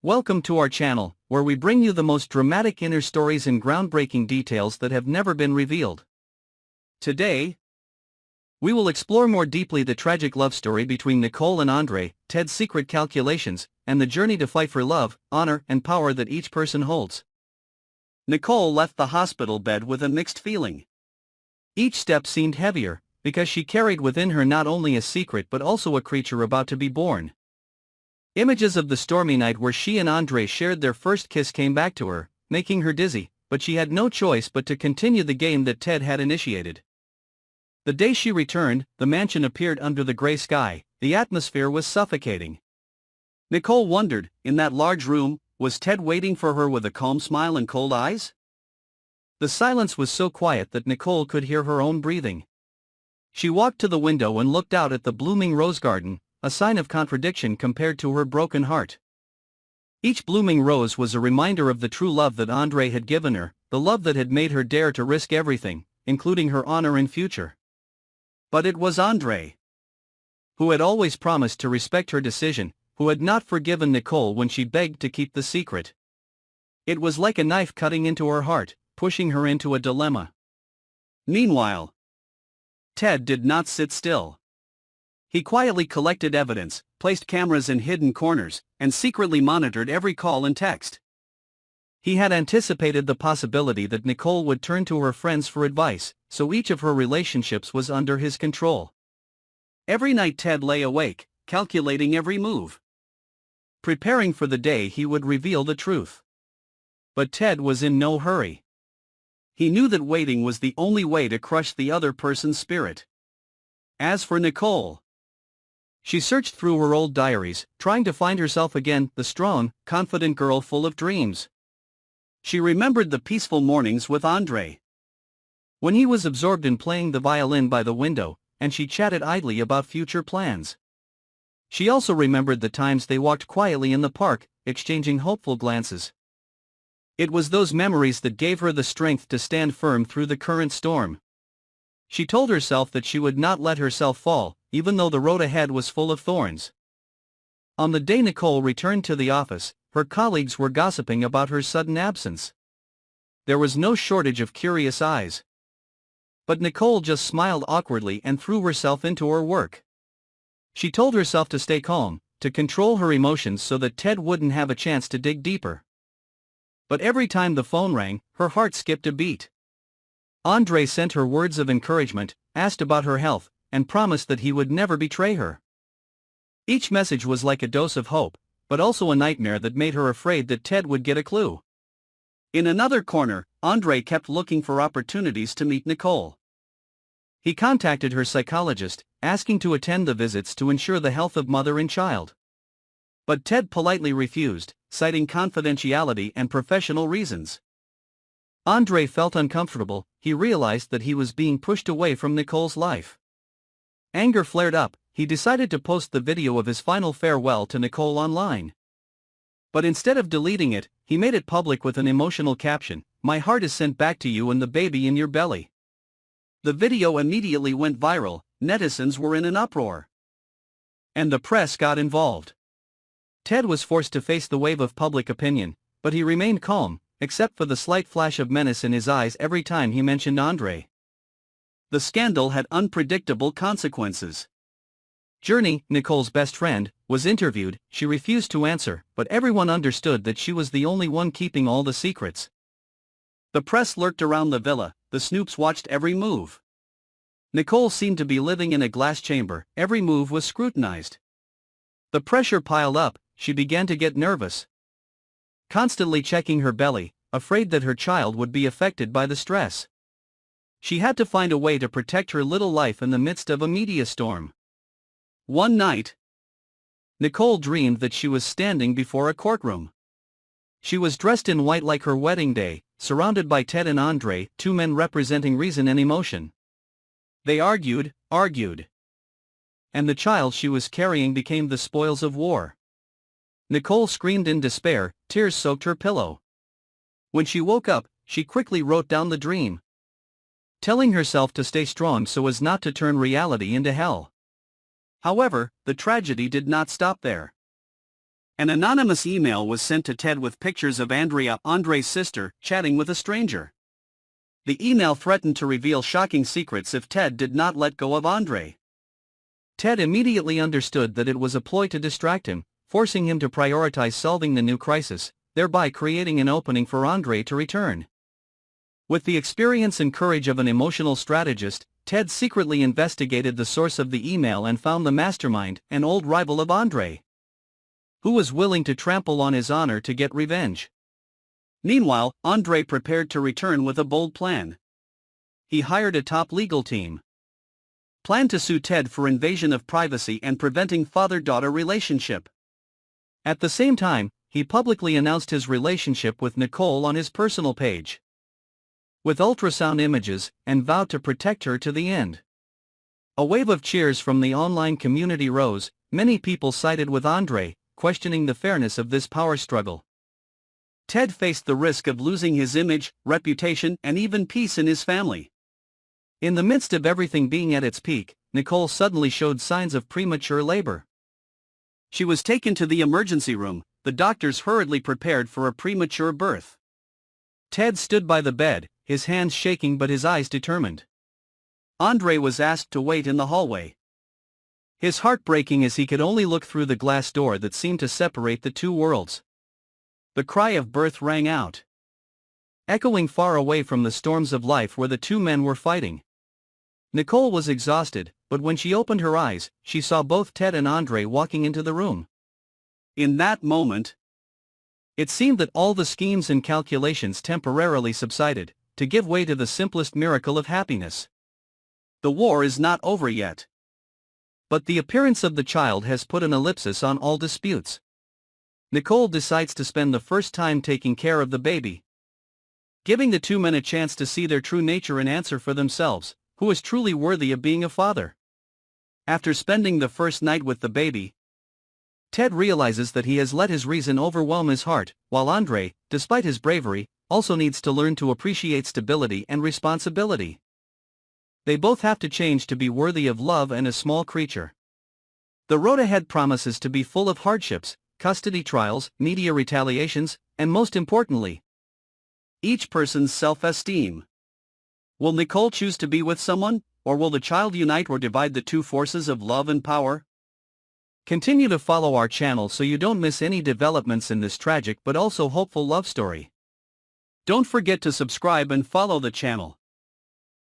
Welcome to our channel, where we bring you the most dramatic inner stories and groundbreaking details that have never been revealed. Today, we will explore more deeply the tragic love story between Nicole and Andre, Ted's secret calculations, and the journey to fight for love, honor, and power that each person holds. Nicole left the hospital bed with a mixed feeling. Each step seemed heavier, because she carried within her not only a secret but also a creature about to be born. Images of the stormy night where she and Andre shared their first kiss came back to her, making her dizzy, but she had no choice but to continue the game that Ted had initiated. The day she returned, the mansion appeared under the gray sky. The atmosphere was suffocating. Nicole wondered, in that large room, was Ted waiting for her with a calm smile and cold eyes? The silence was so quiet that Nicole could hear her own breathing. She walked to the window and looked out at the blooming rose garden, a sign of contradiction compared to her broken heart. Each blooming rose was a reminder of the true love that Andre had given her, the love that had made her dare to risk everything, including her honor and future. But it was Andre, who had always promised to respect her decision, who had not forgiven Nicole when she begged to keep the secret. It was like a knife cutting into her heart, pushing her into a dilemma. Meanwhile, Ted did not sit still. He quietly collected evidence, placed cameras in hidden corners, and secretly monitored every call and text. He had anticipated the possibility that Nicole would turn to her friends for advice, so each of her relationships was under his control. Every night Ted lay awake, calculating every move, preparing for the day he would reveal the truth. But Ted was in no hurry. He knew that waiting was the only way to crush the other person's spirit. As for Nicole, she searched through her old diaries, trying to find herself again, the strong, confident girl full of dreams. She remembered the peaceful mornings with Andre, when he was absorbed in playing the violin by the window, and she chatted idly about future plans. She also remembered the times they walked quietly in the park, exchanging hopeful glances. It was those memories that gave her the strength to stand firm through the current storm. She told herself that she would not let herself fall, even though the road ahead was full of thorns. On the day Nicole returned to the office, her colleagues were gossiping about her sudden absence. There was no shortage of curious eyes. But Nicole just smiled awkwardly and threw herself into her work. She told herself to stay calm, to control her emotions so that Ted wouldn't have a chance to dig deeper. But every time the phone rang, her heart skipped a beat. Andre sent her words of encouragement, asked about her health, and promised that he would never betray her. Each message was like a dose of hope, but also a nightmare that made her afraid that Ted would get a clue. In another corner, Andre kept looking for opportunities to meet Nicole. He contacted her psychologist, asking to attend the visits to ensure the health of mother and child. But Ted politely refused, citing confidentiality and professional reasons. Andre felt uncomfortable. He realized that he was being pushed away from Nicole's life. Anger flared up. He decided to post the video of his final farewell to Nicole online. But instead of deleting it, he made it public with an emotional caption, "My heart is sent back to you and the baby in your belly." The video immediately went viral. Netizens were in an uproar, and the press got involved. Ted was forced to face the wave of public opinion, but he remained calm, except for the slight flash of menace in his eyes every time he mentioned Andre. The scandal had unpredictable consequences. Journey, Nicole's best friend, was interviewed. She refused to answer, but everyone understood that she was the only one keeping all the secrets. The press lurked around the villa. The snoops watched every move. Nicole seemed to be living in a glass chamber. Every move was scrutinized. The pressure piled up. She began to get nervous, constantly checking her belly, afraid that her child would be affected by the stress. She had to find a way to protect her little life in the midst of a media storm. One night, Nicole dreamed that she was standing before a courtroom. She was dressed in white like her wedding day, surrounded by Ted and Andre, two men representing reason and emotion. They argued, and the child she was carrying became the spoils of war. Nicole screamed in despair. Tears soaked her pillow. When she woke up, she quickly wrote down the dream, telling herself to stay strong so as not to turn reality into hell. However, the tragedy did not stop there. An anonymous email was sent to Ted with pictures of Andrea, Andre's sister, chatting with a stranger. The email threatened to reveal shocking secrets if Ted did not let go of Andre. Ted immediately understood that it was a ploy to distract him, forcing him to prioritize solving the new crisis, thereby creating an opening for Andre to return. With the experience and courage of an emotional strategist, Ted secretly investigated the source of the email and found the mastermind, an old rival of Andre, who was willing to trample on his honor to get revenge. Meanwhile, Andre prepared to return with a bold plan. He hired a top legal team, planned to sue Ted for invasion of privacy and preventing father-daughter relationship. At the same time, he publicly announced his relationship with Nicole on his personal page, with ultrasound images, and vowed to protect her to the end. A wave of cheers from the online community rose. Many people sided with Andre, questioning the fairness of this power struggle. Ted faced the risk of losing his image, reputation, and even peace in his family. In the midst of everything being at its peak, Nicole suddenly showed signs of premature labor. She was taken to the emergency room. The doctors hurriedly prepared for a premature birth. Ted stood by the bed, his hands shaking but his eyes determined. Andre was asked to wait in the hallway, his heart breaking as he could only look through the glass door that seemed to separate the two worlds. The cry of birth rang out, echoing far away from the storms of life where the two men were fighting. Nicole was exhausted, but when she opened her eyes, she saw both Ted and Andre walking into the room. In that moment, it seemed that all the schemes and calculations temporarily subsided, to give way to the simplest miracle of happiness. The war is not over yet, but the appearance of the child has put an ellipsis on all disputes. Nicole decides to spend the first time taking care of the baby, giving the two men a chance to see their true nature and answer for themselves, who is truly worthy of being a father. After spending the first night with the baby, Ted realizes that he has let his reason overwhelm his heart, while Andre, despite his bravery, also needs to learn to appreciate stability and responsibility. They both have to change to be worthy of love and a small creature. The road ahead promises to be full of hardships, custody trials, media retaliations, and most importantly, each person's self-esteem. Will Nicole choose to be with someone, or will the child unite or divide the two forces of love and power? Continue to follow our channel so you don't miss any developments in this tragic but also hopeful love story. Don't forget to subscribe and follow the channel.